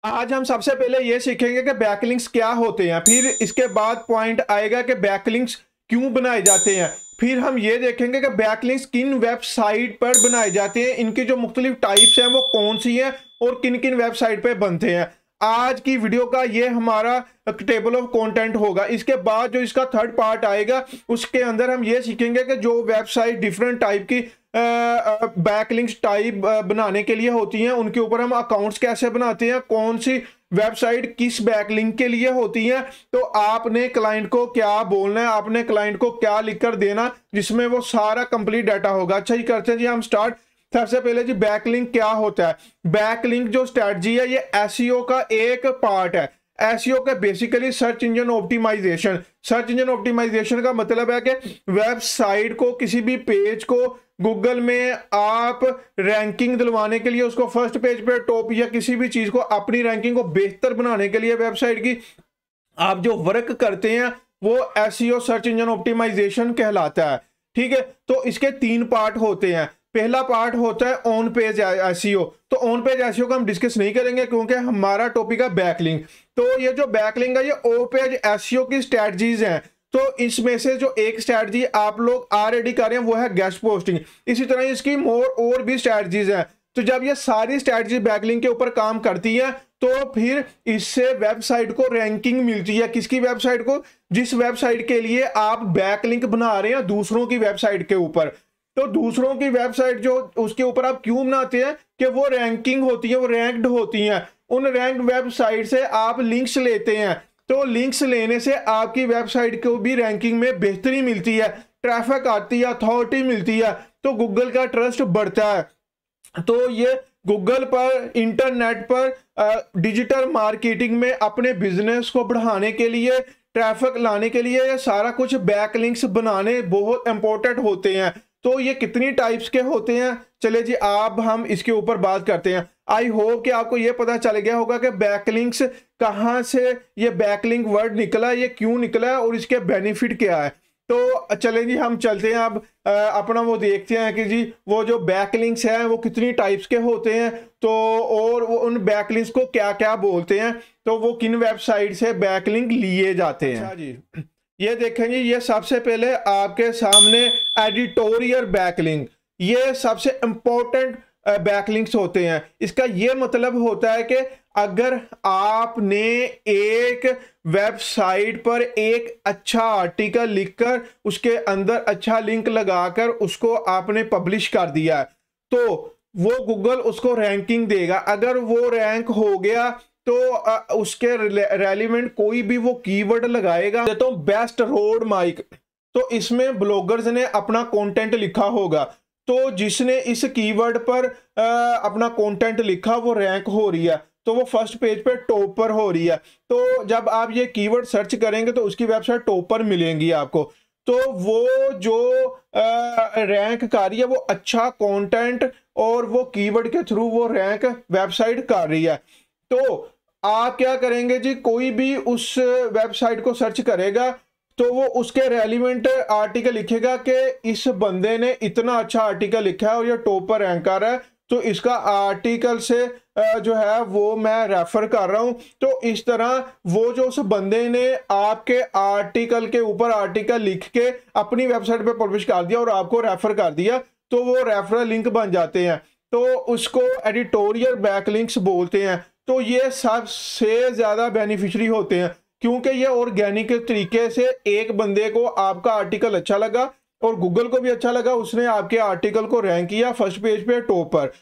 आज हम सबसे पहले ये सीखेंगे कि बैकलिंक्स क्या होते हैं, फिर इसके बाद पॉइंट आएगा कि बैकलिंक्स क्यों बनाए जाते हैं, फिर हम ये देखेंगे कि बैकलिंक्स किन वेबसाइट पर बनाए जाते हैं, इनकी जो मुख्तलिफ टाइप्स हैं वो कौन सी हैं और किन किन वेबसाइट पे बनते हैं। आज की वीडियो का ये हमारा टेबल ऑफ कंटेंट होगा। इसके बाद जो इसका थर्ड पार्ट आएगा उसके अंदर हम ये सीखेंगे कि जो वेबसाइट डिफरेंट टाइप की बैकलिंक्स टाइप बनाने के लिए होती हैं उनके ऊपर हम अकाउंट्स कैसे बनाते हैं, कौन सी वेबसाइट किस बैकलिंक के लिए होती है, तो आपने क्लाइंट को क्या बोलना है, आपने क्लाइंट को क्या लिखकर देना जिसमें वो सारा कंप्लीट डाटा होगा। अच्छा जी, करते हैं जी हम स्टार्ट। सबसे पहले जी बैकलिंक क्या होता है। बैकलिंक जो स्ट्रेटजी है ये एसईओ का एक पार्ट है। एसईओ का basically search engine optimization. Search engine optimization का मतलब है कि वेबसाइट को, किसी भी पेज को गूगल में आप रैंकिंग दिलवाने के लिए, उसको फर्स्ट पेज पे टॉप या किसी भी चीज को अपनी रैंकिंग को बेहतर बनाने के लिए वेबसाइट की आप जो वर्क करते हैं वो एसईओ सर्च इंजन ऑप्टिमाइजेशन कहलाता है। ठीक है, तो इसके तीन पार्ट होते हैं। पहला पार्ट होता है ऑन पेज एसईओ। तो ऑन पेज एसईओ का हम डिस्कस नहीं करेंगे क्योंकि हमारा टॉपिक है बैकलिंक। तो ये जो बैकलिंक है ये ऑन पेज एसईओ की स्ट्रेटजीज हैं। तो इसमें से जो एक स्ट्रैटेजी आप लोग ऑलरेडी कर रहे हैं वो है गेस्ट पोस्टिंग। इसी तरह इसकी और भी स्ट्रैटेजीज हैं। तो जब ये सारी स्ट्रैटेजी बैकलिंक के ऊपर काम करती है तो फिर इससे वेबसाइट को रैंकिंग मिलती है। किसकी वेबसाइट को? जिस वेबसाइट के लिए आप बैकलिंक बना रहे हैं दूसरों की वेबसाइट के ऊपर। तो दूसरों की वेबसाइट जो उसके ऊपर आप क्यों बनाते हैं कि वो रैंकिंग होती है, वो रैंक्ड होती हैं। उन रैंक्ड वेबसाइट से आप लिंक्स लेते हैं, तो लिंक्स लेने से आपकी वेबसाइट को भी रैंकिंग में बेहतरी मिलती है, ट्रैफिक आती है, अथॉरिटी मिलती है, तो गूगल का ट्रस्ट बढ़ता है। तो ये गूगल पर, इंटरनेट पर डिजिटल मार्केटिंग में अपने बिजनेस को बढ़ाने के लिए, ट्रैफिक लाने के लिए ये सारा कुछ बैकलिंक्स बनाने बहुत इंपॉर्टेंट होते हैं। तो ये कितनी टाइप्स के होते हैं, चले जी आप हम इसके ऊपर बात करते हैं। आई होप कि आपको ये पता चल गया होगा कि बैकलिंक्स कहाँ से ये बैकलिंक वर्ड निकला, ये क्यों निकला है और इसके बेनिफिट क्या है। तो चले जी हम चलते हैं अब अपना वो देखते हैं कि जी वो जो बैकलिंक्स हैं वो कितनी टाइप्स के होते हैं, तो और वो उन बैकलिंक्स को क्या क्या बोलते हैं, तो वो किन वेबसाइट से बैकलिंक लिए जाते हैं। अच्छा जी, ये देखेंगे, ये सबसे पहले आपके सामने एडिटोरियल बैकलिंक, ये सबसे इंपॉर्टेंट बैकलिंक्स होते हैं। इसका ये मतलब होता है कि अगर आपने एक वेबसाइट पर एक अच्छा आर्टिकल लिखकर उसके अंदर अच्छा लिंक लगाकर उसको आपने पब्लिश कर दिया है तो वो गूगल उसको रैंकिंग देगा। अगर वो रैंक हो गया तो उसके रेलिवेंट कोई भी वो कीवर्ड लगाएगा। तो बेस्ट रोड माइक, तो इसमें ब्लॉगर्स ने अपना कंटेंट लिखा होगा, तो जिसने इस कीवर्ड पर अपना कंटेंट लिखा वो रैंक हो रही है, तो वो फर्स्ट पेज पे टॉप पर हो रही है। तो जब आप ये कीवर्ड सर्च करेंगे तो उसकी वेबसाइट टॉप पर मिलेंगी आपको। तो वो जो रैंक कर रही है वो अच्छा कंटेंट और वो कीवर्ड के थ्रू वो रैंक वेबसाइट कर रही है। तो आप क्या करेंगे जी, कोई भी उस वेबसाइट को सर्च करेगा तो वो उसके रेलिवेंट आर्टिकल लिखेगा कि इस बंदे ने इतना अच्छा आर्टिकल लिखा है और ये टॉप पर रैंक कर रहा है, तो इसका आर्टिकल से जो है वो मैं रेफर कर रहा हूं। तो इस तरह वो जो उस बंदे ने आपके आर्टिकल के ऊपर आर्टिकल लिख के अपनी वेबसाइट पे पब्लिश कर दिया और आपको रेफर कर दिया, तो वो रेफरल लिंक बन जाते हैं, तो उसको एडिटोरियल बैकलिंक्स बोलते हैं। तो ये सबसे ज्यादा बेनिफिशियरी होते हैं क्योंकि ये ऑर्गेनिक तरीके से एक बंदे को आपका आर्टिकल अच्छा लगा और गूगल को भी अच्छा लगा, उसने आपके आर्टिकल को रैंक किया फर्स्ट पेज पे टॉप पर।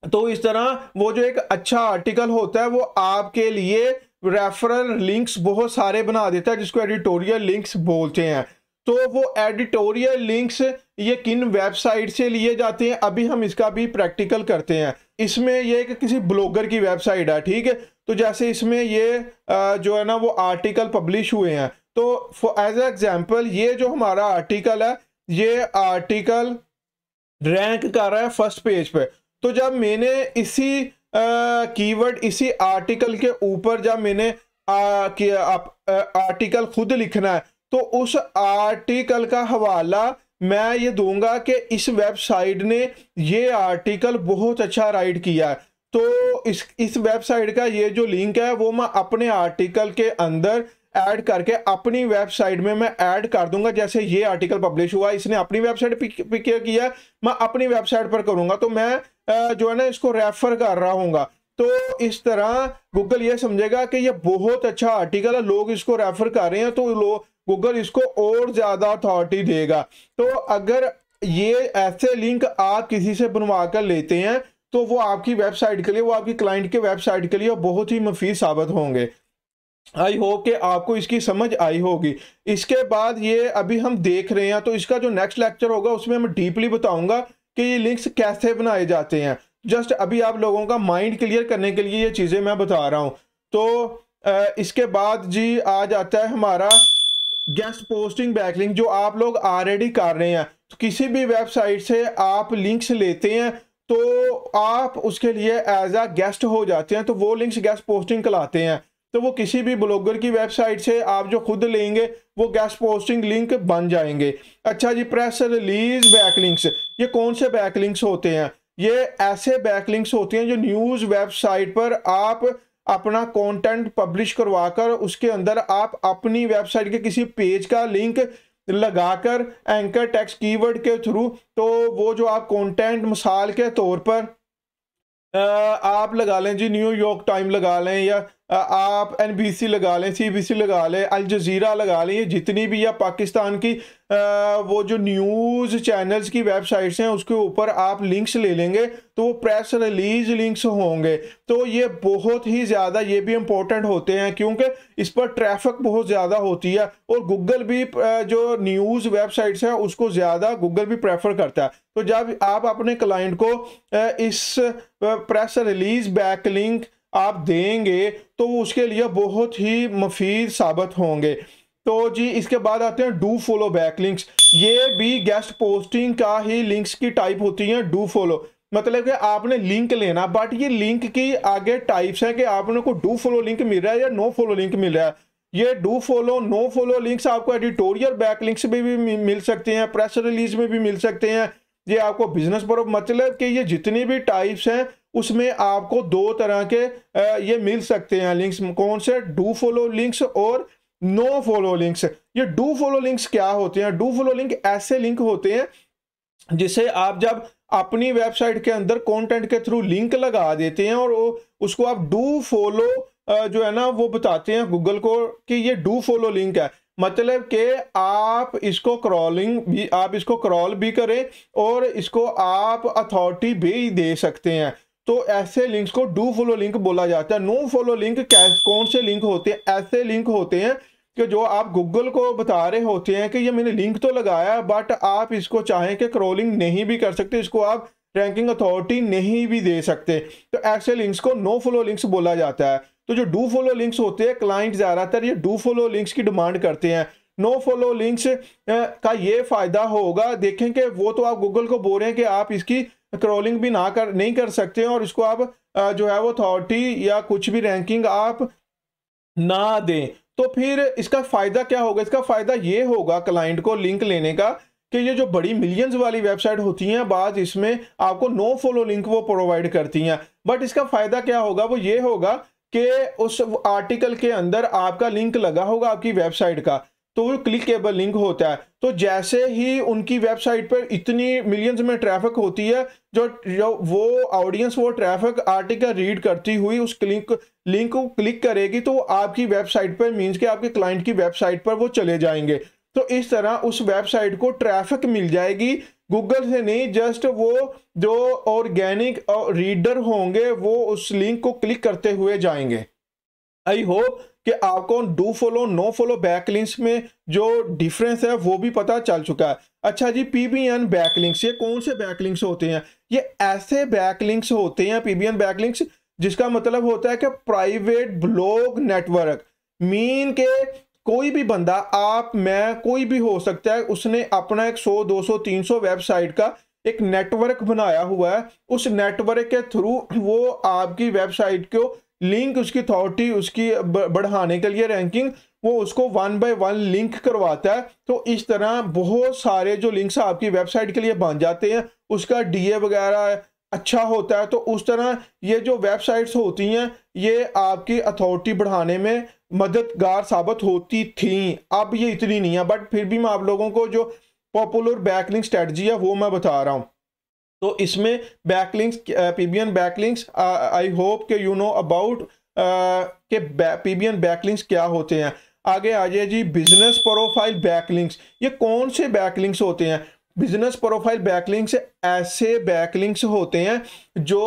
तो इस तरह वो जो एक अच्छा आर्टिकल होता है वो आपके लिए रेफरल लिंक्स बहुत सारे बना देता है, जिसको एडिटोरियल लिंक्स बोलते हैं। तो वो एडिटोरियल लिंक्स ये किन वेबसाइट से लिए जाते हैं, अभी हम इसका भी प्रैक्टिकल करते हैं। इसमें ये कि किसी ब्लॉगर की वेबसाइट है, ठीक है, तो जैसे इसमें ये जो है ना वो आर्टिकल पब्लिश हुए हैं, तो फॉर एज एग्जांपल ये जो हमारा आर्टिकल है ये आर्टिकल रैंक कर रहा है फर्स्ट पेज पे। तो जब मैंने इसी कीवर्ड इसी आर्टिकल के ऊपर जब मैंने आर्टिकल खुद लिखना है तो उस आर्टिकल का हवाला मैं ये दूंगा कि इस वेबसाइट ने ये आर्टिकल बहुत अच्छा राइट किया है। तो इस वेबसाइट का ये जो लिंक है वो मैं अपने आर्टिकल के अंदर ऐड करके अपनी वेबसाइट में मैं ऐड कर दूंगा। जैसे ये आर्टिकल पब्लिश हुआ, इसने अपनी वेबसाइट पे किया, मैं अपनी वेबसाइट पर करूंगा, तो मैं जो है ना इसको रेफर कर रहा हूँ। तो इस तरह गूगल ये समझेगा कि ये बहुत अच्छा आर्टिकल है, लोग इसको रेफर कर रहे हैं, तो गूगल इसको और ज्यादा अथॉरिटी देगा। तो अगर ये ऐसे लिंक आप किसी से बनवा कर लेते हैं तो वो आपकी वेबसाइट के लिए, वो आपकी क्लाइंट के वेबसाइट के लिए बहुत ही मुफीद साबित होंगे। आई होप कि आपको इसकी समझ आई होगी। इसके बाद ये अभी हम देख रहे हैं, तो इसका जो नेक्स्ट लेक्चर होगा उसमें मैं डीपली बताऊंगा कि ये लिंक्स कैसे बनाए जाते हैं। जस्ट अभी आप लोगों का माइंड क्लियर करने के लिए ये चीज़ें मैं बता रहा हूँ। तो इसके बाद जी आ जाता है हमारा गेस्ट पोस्टिंग बैकलिंक, जो आप लोग ऑलरेडी कर रहे हैं। तो किसी भी वेबसाइट से आप लिंक्स लेते हैं तो आप उसके लिए एज अ गेस्ट हो जाते हैं, तो वो लिंक्स गेस्ट पोस्टिंग कहलाते हैं। तो वो किसी भी ब्लॉगर की वेबसाइट से आप जो खुद लेंगे वो गेस्ट पोस्टिंग लिंक बन जाएंगे। अच्छा जी, प्रेस रिलीज बैकलिंक्स, ये कौन से बैकलिंक्स होते हैं? ये ऐसे बैकलिंक्स होते हैं जो न्यूज़ वेबसाइट पर आप अपना कंटेंट पब्लिश करवाकर उसके अंदर आप अपनी वेबसाइट के किसी पेज का लिंक लगाकर एंकर टेक्स्ट कीवर्ड के थ्रू, तो वो जो आप कंटेंट मिसाल के तौर पर आप लगा लें जी, न्यूयॉर्क टाइम लगा लें, या आप NBC लगा लें, CBC लगा लें, अल जज़ीरा लगा लें, ये जितनी भी या पाकिस्तान की वो जो न्यूज़ चैनल्स की वेबसाइट्स हैं उसके ऊपर आप लिंक्स ले लेंगे तो वो प्रेस रिलीज लिंक्स होंगे। तो ये बहुत ही ज़्यादा ये भी इम्पोर्टेंट होते हैं क्योंकि इस पर ट्रैफिक बहुत ज़्यादा होती है और गूगल भी जो न्यूज़ वेबसाइट्स है उसको ज़्यादा गूगल भी प्रेफर करता है। तो जब आप अपने क्लाइंट को इस प्रेस रिलीज बैकलिंक आप देंगे तो वो उसके लिए बहुत ही मुफीद साबित होंगे। तो जी इसके बाद आते हैं डू फॉलो बैकलिंक्स। ये भी गेस्ट पोस्टिंग का ही लिंक्स की टाइप होती हैं। डू फॉलो मतलब कि आपने लिंक लेना, बट ये लिंक की आगे टाइप्स हैं कि आपने को डू फॉलो लिंक मिल रहा है या नो फॉलो लिंक मिल रहा है। ये do follow no follow links आपको एडिटोरियल बैकलिंक्स में भी मिल सकते हैं, प्रेस रिलीज में भी मिल सकते हैं। ये आपको बिजनेस पर, मतलब कि ये जितनी भी टाइप्स हैं उसमें आपको दो तरह के ये मिल सकते हैं लिंक्स। कौन से? डू फॉलो लिंक्स और नो फॉलो लिंक्स। ये डू फॉलो लिंक्स क्या होते हैं? डू फॉलो लिंक ऐसे लिंक होते हैं जिसे आप जब अपनी वेबसाइट के अंदर कंटेंट के थ्रू लिंक लगा देते हैं और उसको आप डू फॉलो जो है ना वो बताते हैं गूगल को कि ये डू फॉलो लिंक है। मतलब कि आप इसको क्रॉलिंग भी, आप इसको क्रॉल भी करें और इसको आप अथॉरिटी भी दे सकते हैं। तो ऐसे लिंक्स को डू फॉलो लिंक बोला जाता है। नो फॉलो लिंक कौन से लिंक होते हैं? ऐसे लिंक होते हैं कि जो आप गूगल को बता रहे होते हैं कि ये मैंने लिंक तो लगाया बट आप इसको चाहें कि क्रॉलिंग नहीं भी कर सकते, इसको आप रैंकिंग अथॉरिटी नहीं भी दे सकते। तो ऐसे लिंक्स को नो फॉलो लिंक्स बोला जाता है। तो जो डू फॉलो लिंक्स होते हैं, क्लाइंट ज़्यादातर ये डू फॉलो लिंक्स की डिमांड करते हैं। नो फॉलो लिंक्स का ये फ़ायदा होगा, देखें कि वो तो आप गूगल को बोल रहे हैं कि आप इसकी क्रॉलिंग भी नहीं कर सकते हैं और इसको आप जो है वो अथॉरिटी या कुछ भी रैंकिंग आप ना दें। तो फिर इसका फ़ायदा क्या होगा? इसका फ़ायदा ये होगा क्लाइंट को लिंक लेने का कि ये जो बड़ी मिलियंस वाली वेबसाइट होती हैं, बाद इसमें आपको नो फॉलो लिंक वो प्रोवाइड करती हैं। बट इसका फ़ायदा क्या होगा? वो ये होगा कि उस आर्टिकल के अंदर आपका लिंक लगा होगा आपकी वेबसाइट का, तो वो क्लिकेबल लिंक होता है। तो जैसे ही उनकी वेबसाइट पर इतनी मिलियंस में ट्रैफिक होती है, जो वो ऑडियंस वो ट्रैफिक आर्टिकल रीड करती हुई उस लिंक को क्लिक करेगी तो आपकी वेबसाइट पर, मीन्स कि आपके क्लाइंट की वेबसाइट पर वो चले जाएंगे। तो इस तरह उस वेबसाइट को ट्रैफिक मिल जाएगी गूगल से नहीं, जस्ट वो जो ऑर्गेनिक रीडर होंगे वो उस लिंक को क्लिक करते हुए जाएंगे। आई होप कि आपको do follow no follow backlinks में जो डिफरेंस है वो भी पता चल चुका है। अच्छा जी, PBN बैकलिंक्स, ये कौन से बैकलिंक्स होते हैं? ये ऐसे बैकलिंक्स होते हैं PBN बैकलिंक्स जिसका मतलब होता है कि प्राइवेट ब्लॉग नेटवर्क। मीन के कोई भी बंदा, आप मैं कोई भी हो सकता है, उसने अपना एक 100 200 300 वेबसाइट का एक नेटवर्क बनाया हुआ है। उस नेटवर्क के थ्रू वो आपकी वेबसाइट को लिंक, उसकी अथॉरिटी उसकी बढ़ाने के लिए रैंकिंग, वो उसको 1 बाय 1 लिंक करवाता है। तो इस तरह बहुत सारे जो लिंक्स आपकी वेबसाइट के लिए बन जाते हैं, उसका DA वगैरह अच्छा होता है, तो उस तरह ये जो वेबसाइट्स होती हैं ये आपकी अथॉरिटी बढ़ाने में मददगार साबित होती थी। अब ये इतनी नहीं है, बट फिर भी मैं आप लोगों को जो पॉपुलर बैकलिंक स्ट्रेटजी है वो मैं बता रहा हूँ। तो इसमें backlinks, PBN backlinks, I hope के यू नो अबाउट के पीबीएन बैकलिंक्स क्या होते हैं। आगे आ जाए जी, बिजनेस प्रोफाइल बैकलिंक्स। ये कौन से बैकलिंक्स होते हैं? बिजनेस प्रोफाइल बैकलिंक्स ऐसे बैकलिंक्स होते हैं जो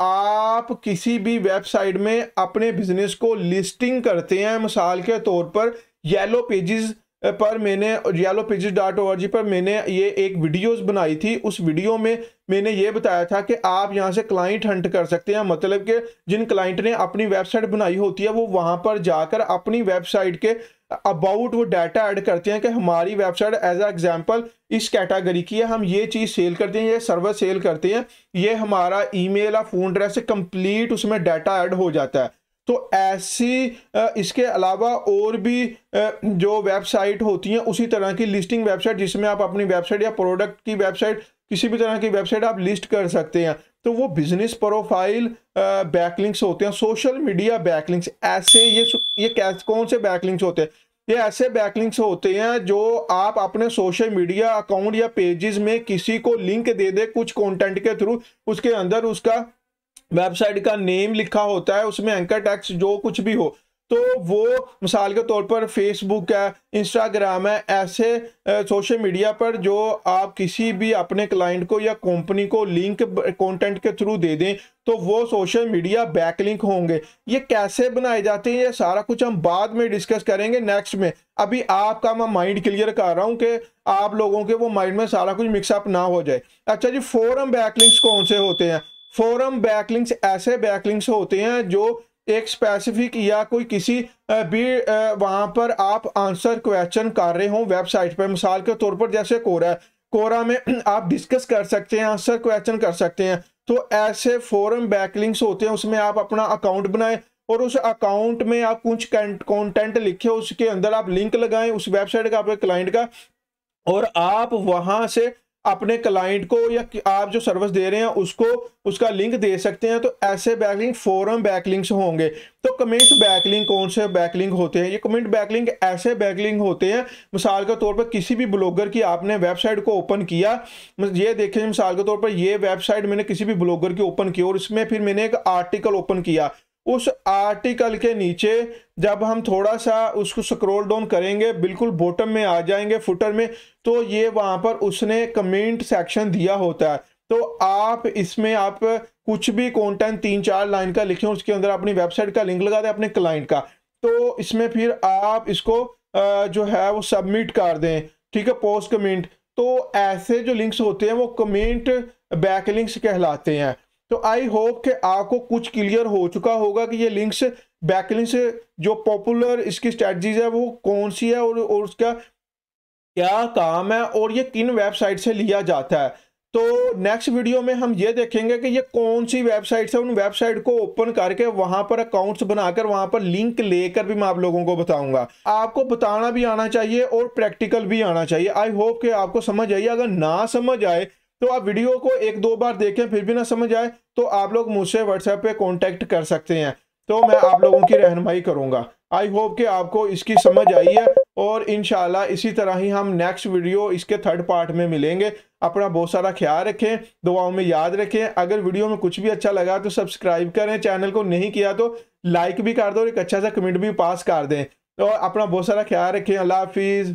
आप किसी भी वेबसाइट में अपने बिजनेस को लिस्टिंग करते हैं। मिसाल के तौर पर येलो पेजेस पर मैंने yellowpages.org पर मैंने ये एक वीडियोस बनाई थी। उस वीडियो में मैंने ये बताया था कि आप यहाँ से क्लाइंट हंट कर सकते हैं। मतलब कि जिन क्लाइंट ने अपनी वेबसाइट बनाई होती है वो वहाँ पर जाकर अपनी वेबसाइट के अबाउट वो डाटा ऐड करते हैं कि हमारी वेबसाइट एज अ एग्जांपल इस कैटेगरी की है, हम ये चीज़ सेल करते हैं, ये सर्विस सेल करते हैं, ये हमारा ईमेल या फ़ोन एड्रेस से कंप्लीट उसमें डाटा ऐड हो जाता है। तो ऐसी इसके अलावा और भी जो वेबसाइट होती हैं उसी तरह की लिस्टिंग वेबसाइट, जिसमें आप अपनी वेबसाइट या प्रोडक्ट की वेबसाइट, किसी भी तरह की वेबसाइट आप लिस्ट कर सकते हैं, तो वो बिजनेस प्रोफाइल बैकलिंक्स होते हैं। सोशल मीडिया बैकलिंक्स ऐसे ये कौन से बैकलिंक्स होते हैं? ये ऐसे बैकलिंक्स होते हैं जो आप अपने सोशल मीडिया अकाउंट या पेजेस में किसी को लिंक दे दे कुछ कंटेंट के थ्रू, उसके अंदर उसका वेबसाइट का नेम लिखा होता है, उसमें एंकर टेक्स्ट जो कुछ भी हो, तो वो मिसाल के तौर पर फेसबुक है, इंस्टाग्राम है, ऐसे सोशल मीडिया पर जो आप किसी भी अपने क्लाइंट को या कंपनी को लिंक कंटेंट के थ्रू दे दें तो वो सोशल मीडिया बैकलिंक होंगे। ये कैसे बनाए जाते हैं ये सारा कुछ हम बाद में डिस्कस करेंगे नेक्स्ट में। अभी आपका मैं माइंड क्लियर कर रहा हूँ कि आप लोगों के वो माइंड में सारा कुछ मिक्सअप ना हो जाए। अच्छा जी, फोरम बैकलिंक्स कौन से होते हैं? फोरम बैकलिंक्स ऐसे बैकलिंक्स होते हैं जो एक स्पेसिफिक या कोई किसी भी वहां पर आप आंसर क्वेश्चन कर रहे हो वेबसाइट पर। मिसाल के तौर पर जैसे कोरा है, कोरा में आप डिस्कस कर सकते हैं, आंसर क्वेश्चन कर सकते हैं, तो ऐसे फोरम बैकलिंक्स होते हैं। उसमें आप अपना अकाउंट बनाएं और उस अकाउंट में आप कुछ कंटेंट लिखे, उसके अंदर आप लिंक लगाएं उस वेबसाइट का, आपके क्लाइंट का, और आप वहां से अपने क्लाइंट को या आप जो सर्विस दे रहे हैं उसको उसका लिंक दे सकते हैं। तो ऐसे बैकलिंक फोरम बैकलिंक्स होंगे। तो कमेंट बैकलिंक कौन से बैकलिंक होते हैं? ये कमेंट बैकलिंक ऐसे बैकलिंक होते हैं, मिसाल के तौर पर किसी भी ब्लॉगर की आपने वेबसाइट को ओपन किया, ये देखें मिसाल के तौर पर ये वेबसाइट मैंने किसी भी ब्लॉगर की ओपन की और इसमें फिर मैंने एक आर्टिकल ओपन किया। उस आर्टिकल के नीचे जब हम थोड़ा सा उसको स्क्रॉल डाउन करेंगे, बिल्कुल बॉटम में आ जाएंगे फुटर में, तो ये वहां पर उसने कमेंट सेक्शन दिया होता है। तो आप इसमें आप कुछ भी कंटेंट 3-4 लाइन का लिखें, उसके अंदर अपनी वेबसाइट का लिंक लगा दें अपने क्लाइंट का, तो इसमें फिर आप इसको जो है वो सबमिट कर दें, ठीक है, पोस्ट कमेंट। तो ऐसे जो लिंक्स होते हैं वो कमेंट बैकलिंक्स कहलाते हैं। तो आई होप कि आपको कुछ क्लियर हो चुका होगा कि ये लिंक्स बैकलिंक्स जो पॉपुलर इसकी स्ट्रेटजीज है वो कौन सी है और उसका क्या काम है और ये किन वेबसाइट से लिया जाता है। तो नेक्स्ट वीडियो में हम ये देखेंगे कि ये कौन सी वेबसाइट्स है, उन वेबसाइट को ओपन करके वहां पर अकाउंट्स बनाकर वहां पर लिंक लेकर भी मैं आप लोगों को बताऊंगा। आपको बताना भी आना चाहिए और प्रैक्टिकल भी आना चाहिए। आई होप कि आपको समझ आई। अगर ना समझ आए तो आप वीडियो को 1-2 बार देखें, फिर भी ना समझ आए तो आप लोग मुझसे व्हाट्सएप पे कांटेक्ट कर सकते हैं, तो मैं आप लोगों की रहनुमाई करूंगा। आई होप कि आपको इसकी समझ आई है और इंशाल्लाह इसी तरह ही हम नेक्स्ट वीडियो इसके थर्ड पार्ट में मिलेंगे। अपना बहुत सारा ख्याल रखें, दुआओं में याद रखें। अगर वीडियो में कुछ भी अच्छा लगा तो सब्सक्राइब करें, चैनल को नहीं किया तो लाइक भी कर दो और एक अच्छा सा कमेंट भी पास कर दें। तो अपना बहुत सारा ख्याल रखें। अल्लाह हाफिज़।